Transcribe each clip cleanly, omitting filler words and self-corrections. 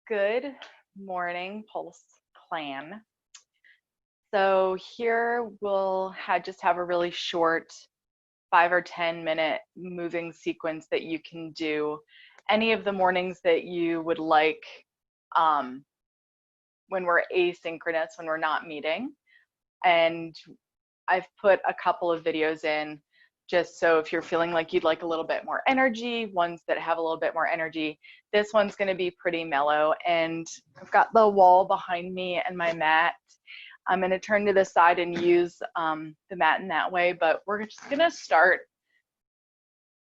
Good morning, Pulse Clan. So here we'll just have a really short 5 or 10-minute moving sequence that you can do any of the mornings that you would like when we're asynchronous, when we're not meeting. And I've put a couple of videos in just so if you're feeling like you'd like a little bit more energy, ones that have a little bit more energy. This one's going to be pretty mellow, and I've got the wall behind me and my mat. I'm going to turn to the side and use the mat in that way, but we're just going to start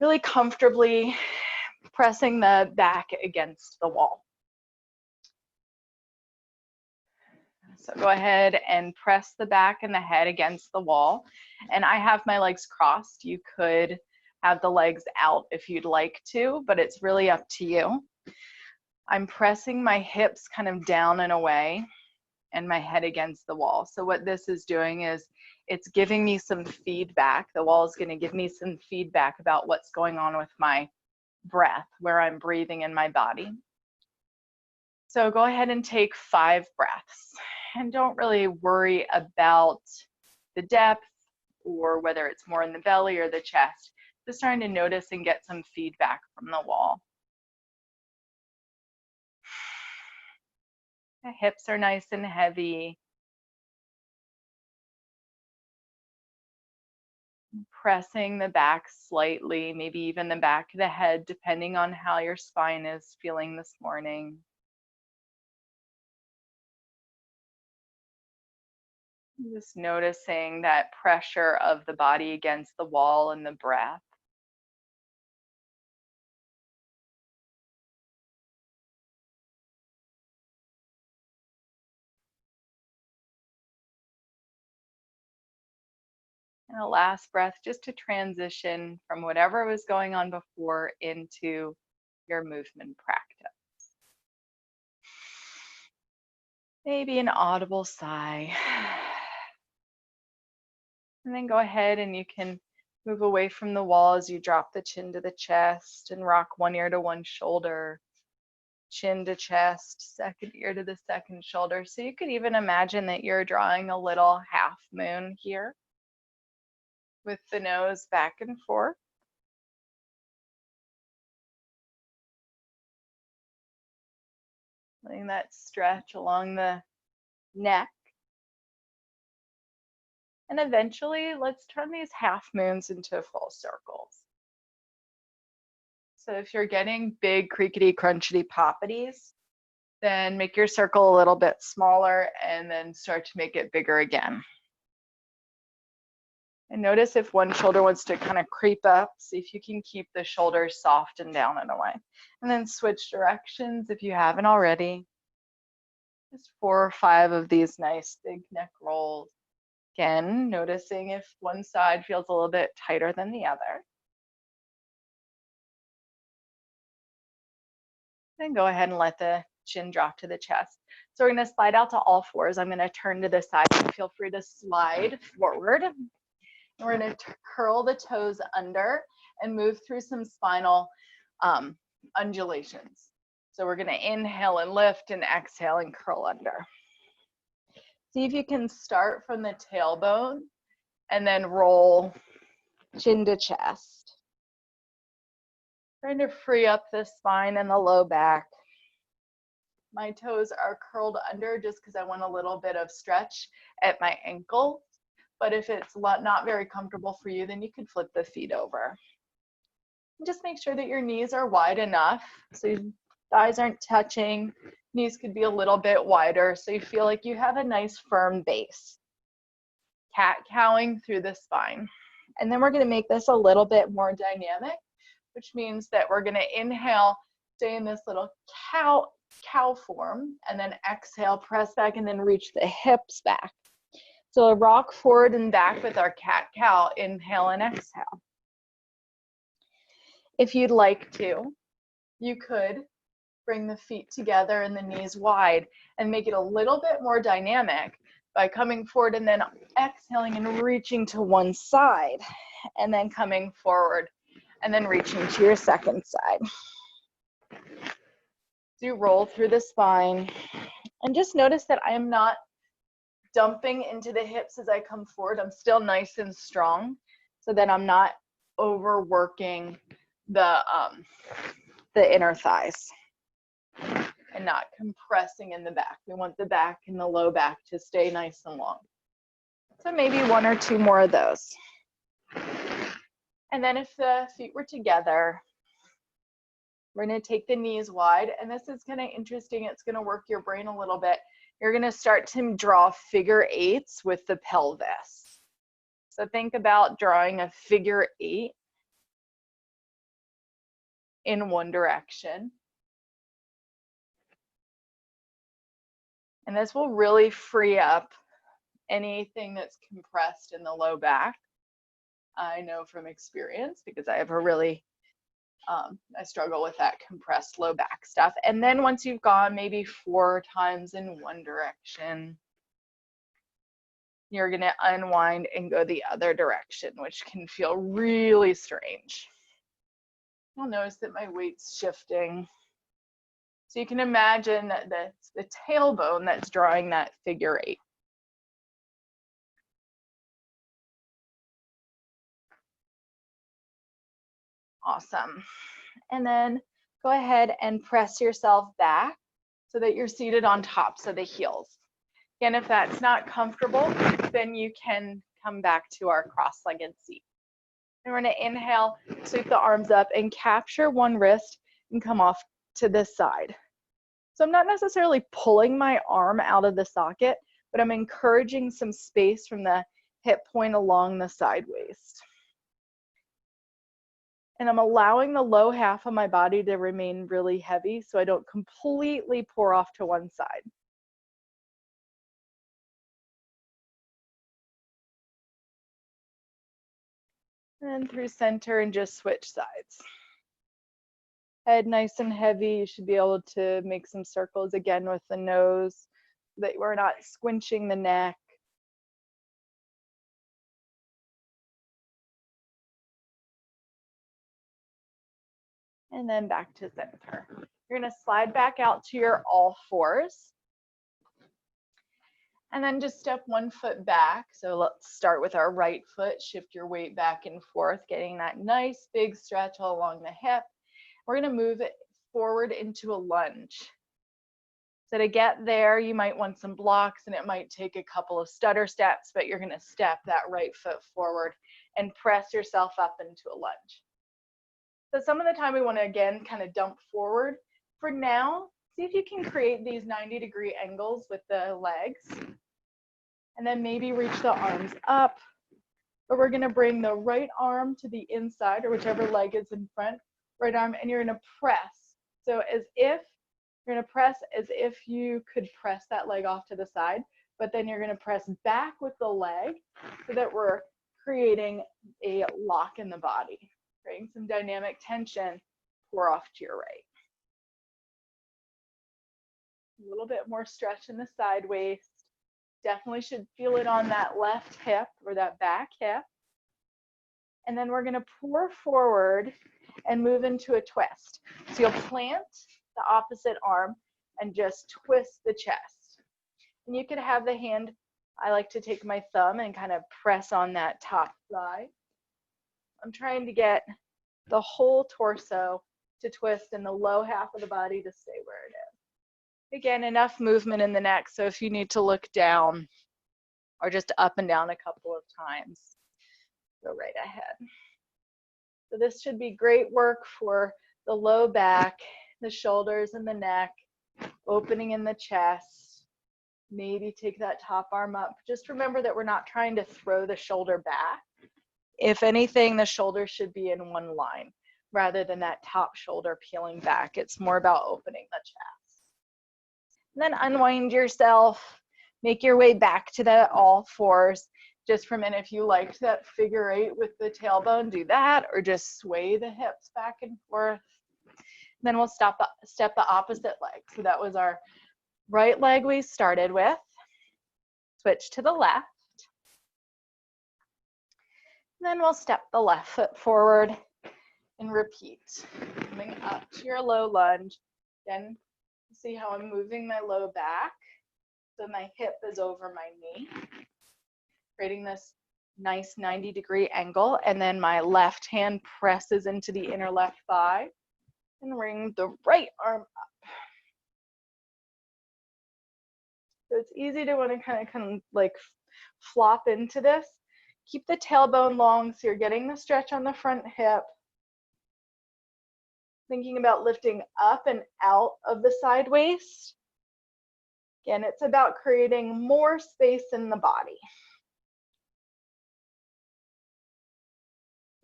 really comfortably pressing the back against the wall. So go ahead and press the back and the head against the wall. And I have my legs crossed. You could have the legs out if you'd like to, but it's really up to you. I'm pressing my hips kind of down and away and my head against the wall. So what this is doing is it's giving me some feedback. The wall is going to give me some feedback about what's going on with my breath, where I'm breathing in my body. So go ahead and take 5 breaths. And don't really worry about the depth or whether it's more in the belly or the chest. Just starting to notice and get some feedback from the wall. The hips are nice and heavy. Pressing the back slightly, maybe even the back of the head, depending on how your spine is feeling this morning. Just noticing that pressure of the body against the wall and the breath. And a last breath just to transition from whatever was going on before into your movement practice. Maybe an audible sigh. And then go ahead and you can move away from the wall as you drop the chin to the chest and rock one ear to one shoulder, chin to chest, second ear to the second shoulder. So you could even imagine that you're drawing a little half moon here with the nose back and forth. Letting that stretch along the neck. And eventually, let's turn these half moons into full circles. So if you're getting big creakety crunchity poppities, then make your circle a little bit smaller and then start to make it bigger again. And notice if one shoulder wants to kind of creep up, see if you can keep the shoulders soft and down and away. And then switch directions if you haven't already. Just 4 or 5 of these nice big neck rolls. Again, noticing if one side feels a little bit tighter than the other. Then go ahead and let the chin drop to the chest. So we're going to slide out to all fours. I'm going to turn to the side. Feel free to slide forward. And we're going to curl the toes under and move through some spinal undulations. So we're going to inhale and lift and exhale and curl under. See if you can start from the tailbone and then roll chin to chest. Trying to free up the spine and the low back. My toes are curled under just because I want a little bit of stretch at my ankle. But if it's not very comfortable for you, then you could flip the feet over. And just make sure that your knees are wide enough so your thighs aren't touching. Knees could be a little bit wider so you feel like you have a nice firm base. Cat-cowing through the spine. And then we're going to make this a little bit more dynamic, which means that we're going to inhale, stay in this little cow form, and then exhale, press back, and then reach the hips back. So a rock forward and back with our cat-cow, inhale and exhale. If you'd like to, you could bring the feet together and the knees wide and make it a little bit more dynamic by coming forward and then exhaling and reaching to one side and then coming forward and then reaching to your second side. So you roll through the spine and just notice that I am not dumping into the hips as I come forward. I'm still nice and strong so that I'm not overworking the inner thighs and not compressing in the back. We want the back and the low back to stay nice and long. So maybe 1 or 2 more of those. And then if the feet were together, we're going to take the knees wide, and this is kind of interesting. It's going to work your brain a little bit. You're going to start to draw figure 8s with the pelvis. So think about drawing a figure 8 in one direction. And this will really free up anything that's compressed in the low back. I know from experience because I have a really I struggle with that compressed low back stuff. And then once you've gone maybe 4 times in one direction, you're going to unwind and go the other direction, which can feel really strange. You'll notice that my weight's shifting. So you can imagine that that's the tailbone that's drawing that figure 8. Awesome. And then go ahead and press yourself back so that you're seated on tops of the heels. Again, if that's not comfortable, then you can come back to our cross-legged seat. And we're going to inhale, sweep the arms up and capture one wrist and come off to this side. So I'm not necessarily pulling my arm out of the socket, but I'm encouraging some space from the hip point along the side waist. And I'm allowing the low half of my body to remain really heavy so I don't completely pour off to one side. And through center and just switch sides. Head nice and heavy. You should be able to make some circles again with the nose so that we're not squinching the neck. And then back to center. You're going to slide back out to your all fours. And then just step one foot back. So let's start with our right foot. Shift your weight back and forth, getting that nice big stretch all along the hip. We're going to move it forward into a lunge. So to get there, you might want some blocks and it might take a couple of stutter steps, but you're going to step that right foot forward and press yourself up into a lunge. So some of the time we want to, again, kind of dump forward. For now, see if you can create these 90-degree angles with the legs. And then maybe reach the arms up. But we're going to bring the right arm to the inside, or whichever leg is in front, right arm, and you're going to press. So as if you're going to press as if you could press that leg off to the side, but then you're going to press back with the leg so that we're creating a lock in the body. Creating some dynamic tension, pour off to your right. A little bit more stretch in the side waist. Definitely should feel it on that left hip or that back hip. And then we're going to pour forward and move into a twist. So you'll plant the opposite arm and just twist the chest. And you could have the hand, I like to take my thumb and kind of press on that top thigh. I'm trying to get the whole torso to twist and the low half of the body to stay where it is. Again, enough movement in the neck, so if you need to look down or just up and down a couple of times, go right ahead. So this should be great work for the low back, the shoulders and the neck, opening in the chest. Maybe take that top arm up. Just remember that we're not trying to throw the shoulder back. If anything, the shoulders should be in one line rather than that top shoulder peeling back. It's more about opening the chest. And then unwind yourself, make your way back to the all fours. Just for a minute, if you liked that figure 8 with the tailbone, do that, or just sway the hips back and forth. Then we'll step the opposite leg. So that was our right leg we started with. Switch to the left. Then we'll step the left foot forward and repeat. Coming up to your low lunge. Again, See how I'm moving my low back? So my hip is over my knee, creating this nice 90-degree angle. And then my left hand presses into the inner left thigh and bring the right arm up. So it's easy to want to kind of like flop into this. Keep the tailbone long so you're getting the stretch on the front hip. Thinking about lifting up and out of the side waist. Again, it's about creating more space in the body.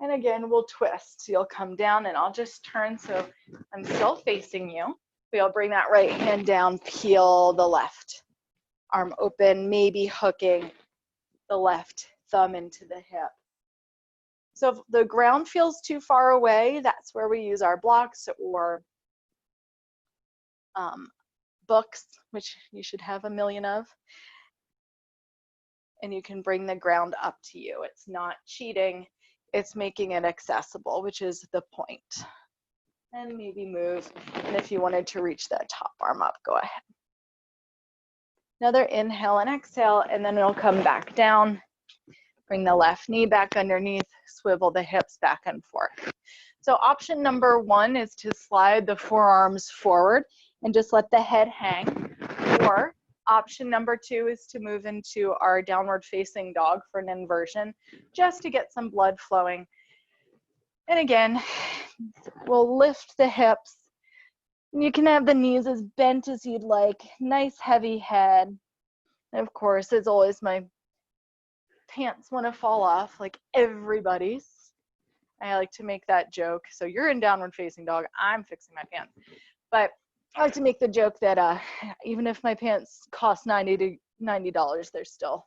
And again, we'll twist. So you'll come down and I'll just turn so I'm still facing you. We'll bring that right hand down, peel the left arm open, maybe hooking the left thumb into the hip. So if the ground feels too far away, that's where we use our blocks or books, which you should have a million of. And you can bring the ground up to you. It's not cheating, it's making it accessible, which is the point. And maybe move. And if you wanted to reach that top arm up, go ahead. Another inhale and exhale, and then it'll come back down. Bring the left knee back underneath, swivel the hips back and forth. So option number one is to slide the forearms forward and just let the head hang. Or option number two is to move into our downward facing dog for an inversion, just to get some blood flowing. And again, we'll lift the hips. You can have the knees as bent as you'd like, nice heavy head. And of course, as always, my pants want to fall off like everybody's. I like to make that joke. So you're in downward facing dog, I'm fixing my pants. But I like to make the joke that even if my pants cost $90, they're still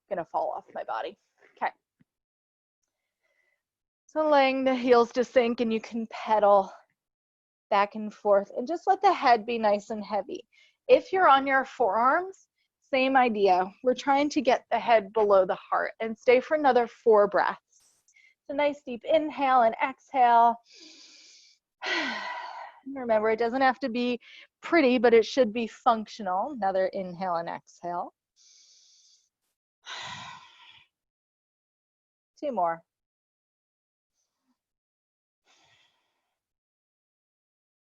gonna fall off my body. Okay. So laying the heels to sink, and you can pedal back and forth and just let the head be nice and heavy. If you're on your forearms, same idea. We're trying to get the head below the heart and stay for another 4 breaths. So nice deep inhale and exhale. Remember, it doesn't have to be pretty, but it should be functional. Another inhale and exhale. 2 more.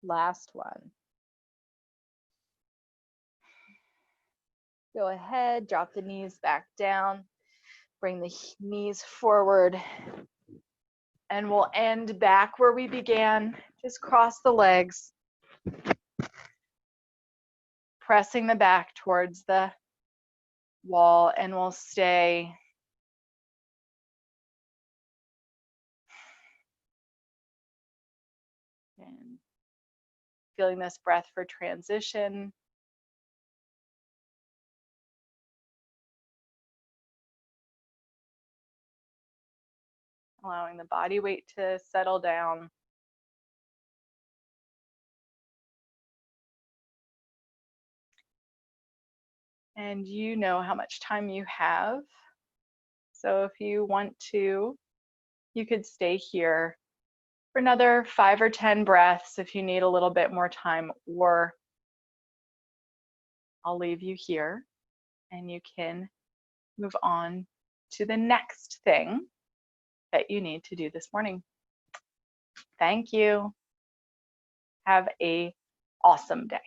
Last one. Go ahead, drop the knees back down. Bring the knees forward. And we'll end back where we began. Just cross the legs. Pressing the back towards the wall, and we'll stay. And feeling this breath for transition. Allowing the body weight to settle down. And you know how much time you have. So if you want to, you could stay here for another 5 or 10 breaths if you need a little bit more time, or I'll leave you here and you can move on to the next thing that you need to do this morning. Thank you. Have an awesome day.